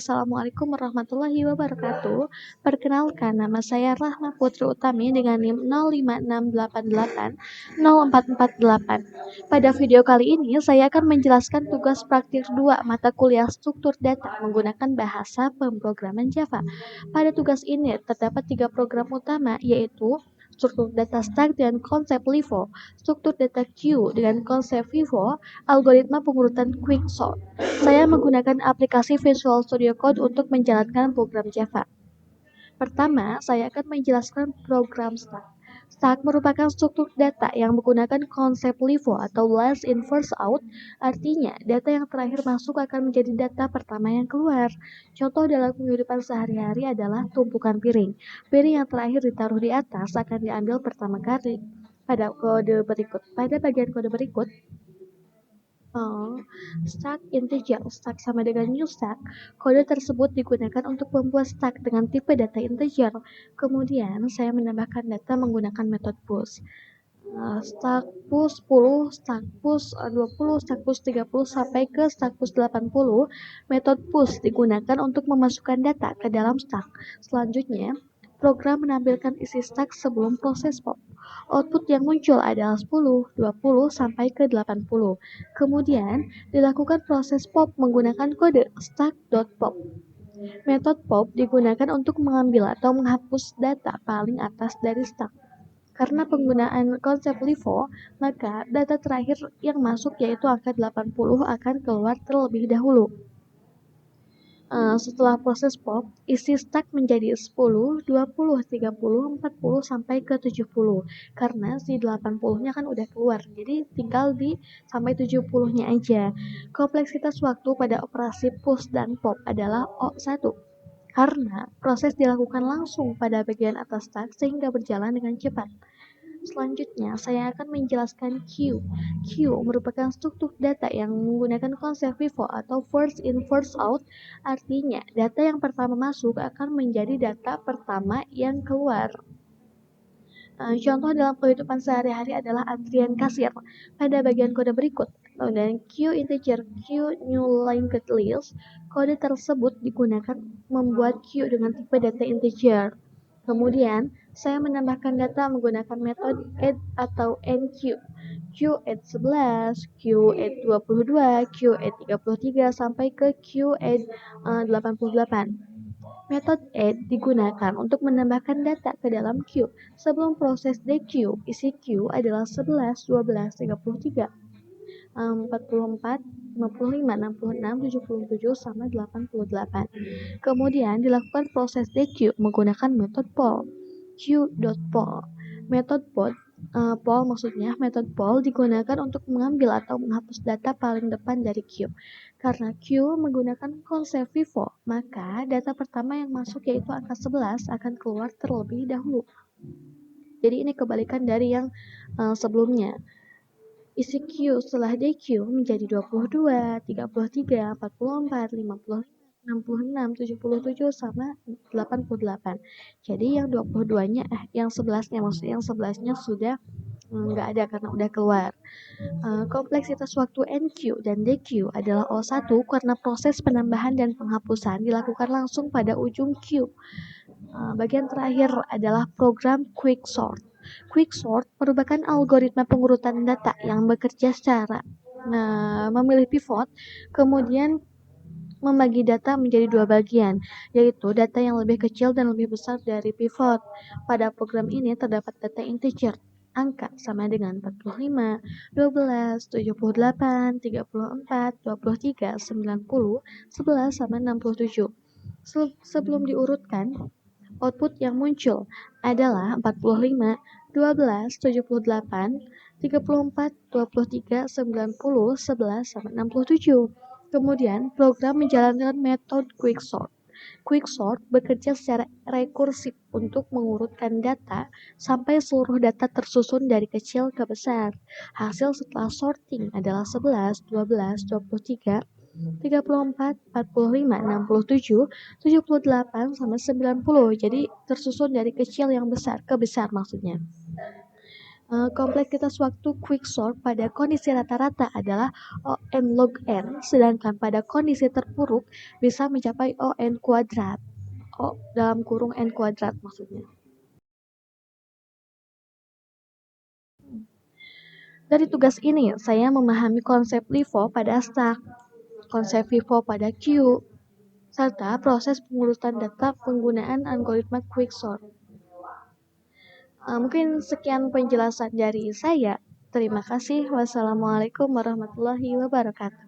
Assalamualaikum warahmatullahi wabarakatuh. Perkenalkan, nama saya Rahma Putri Utami dengan NIM 0568804448. Pada video kali ini, saya akan menjelaskan tugas praktik 2 mata kuliah struktur data menggunakan bahasa pemrograman Java. Pada tugas ini terdapat 3 program utama, yaitu struktur data stack dengan konsep LIFO, struktur data queue dengan konsep FIFO, algoritma pengurutan quicksort. Saya menggunakan aplikasi Visual Studio Code untuk menjalankan program Java. Pertama, saya akan menjelaskan program stack. Stack merupakan struktur data yang menggunakan konsep LIFO atau last in first out, artinya data yang terakhir masuk akan menjadi data pertama yang keluar. Contoh dalam kehidupan sehari-hari adalah tumpukan piring. Piring yang terakhir ditaruh di atas akan diambil pertama kali. Pada bagian kode berikut, stack integer, stack sama dengan new stack. Kode tersebut digunakan untuk membuat stack dengan tipe data integer. Kemudian saya menambahkan data menggunakan metode push. Stack push 10, stack push 20, stack push 30 sampai ke stack push 80. Metode push digunakan untuk memasukkan data ke dalam stack. Selanjutnya, program menampilkan isi stack sebelum proses pop. Output yang muncul adalah 10, 20 sampai ke 80. Kemudian dilakukan proses pop menggunakan kode stack.pop. Metode pop digunakan untuk mengambil atau menghapus data paling atas dari stack. Karena penggunaan konsep LIFO, maka data terakhir yang masuk yaitu angka 80 akan keluar terlebih dahulu. Setelah proses pop, isi stack menjadi 10, 20, 30, 40 sampai ke 70. Karena si 80-nya kan udah keluar, jadi tinggal di sampai 70-nya aja. Kompleksitas waktu pada operasi push dan pop adalah O1. Karena proses dilakukan langsung pada bagian atas stack sehingga berjalan dengan cepat. Selanjutnya, saya akan menjelaskan queue. Queue merupakan struktur data yang menggunakan konsep FIFO atau first in first out, artinya data yang pertama masuk akan menjadi data pertama yang keluar. Contoh dalam kehidupan sehari-hari adalah antrian kasir. Pada bagian kode berikut, dan queue integer, queue new linked list, kode tersebut digunakan membuat queue dengan tipe data integer. Kemudian, saya menambahkan data menggunakan metode add atau enqueue. Queue add 11, queue add 22, queue add 33 sampai ke queue add 88. Metode add digunakan untuk menambahkan data ke dalam queue. Sebelum proses dequeue, isi queue adalah 11, 12, 33, 44, 55, 66, 77, sama 88. Kemudian dilakukan proses dequeue menggunakan metode poll. Queue.poll. Metode poll digunakan untuk mengambil atau menghapus data paling depan dari queue. Karena queue menggunakan konsep FIFO, maka data pertama yang masuk yaitu angka 11 akan keluar terlebih dahulu. Jadi ini kebalikan dari yang sebelumnya. Isi queue setelah dequeue menjadi 22, 33, 44, 55, 66, 77, sama 88. Jadi yang 22-nya, yang 11-nya, maksudnya yang 11-nya sudah nggak ada karena udah keluar. Kompleksitas waktu enqueue dan dequeue adalah O1 karena proses penambahan dan penghapusan dilakukan langsung pada ujung queue. Bagian terakhir adalah program quicksort. Quicksort merupakan algoritma pengurutan data yang bekerja secara memilih pivot, kemudian membagi data menjadi 2 bagian, yaitu data yang lebih kecil dan lebih besar dari pivot. Pada program ini terdapat data integer, angka sama dengan 45, 12, 78, 34, 23, 90, 11, sama 67. Sebelum diurutkan, output yang muncul adalah 45, 12, 78, 34, 23, 90, 11, sama 67. Kemudian, program menjalankan metode quicksort. Quicksort bekerja secara rekursif untuk mengurutkan data sampai seluruh data tersusun dari kecil ke besar. Hasil setelah sorting adalah 11, 12, 23, 34, 45, 67, 78, sama 90. Jadi tersusun dari kecil yang besar ke besar maksudnya. Kompleksitas waktu quicksort pada kondisi rata-rata adalah O(n) log n, sedangkan pada kondisi terpuruk bisa mencapai O(n kuadrat. O dalam kurung n kuadrat maksudnya. Dari tugas ini, saya memahami konsep LIFO pada stack, konsep FIFO pada queue, serta proses pengurutan data penggunaan algoritma quicksort. Mungkin sekian penjelasan dari saya. Terima kasih. Wassalamualaikum warahmatullahi wabarakatuh.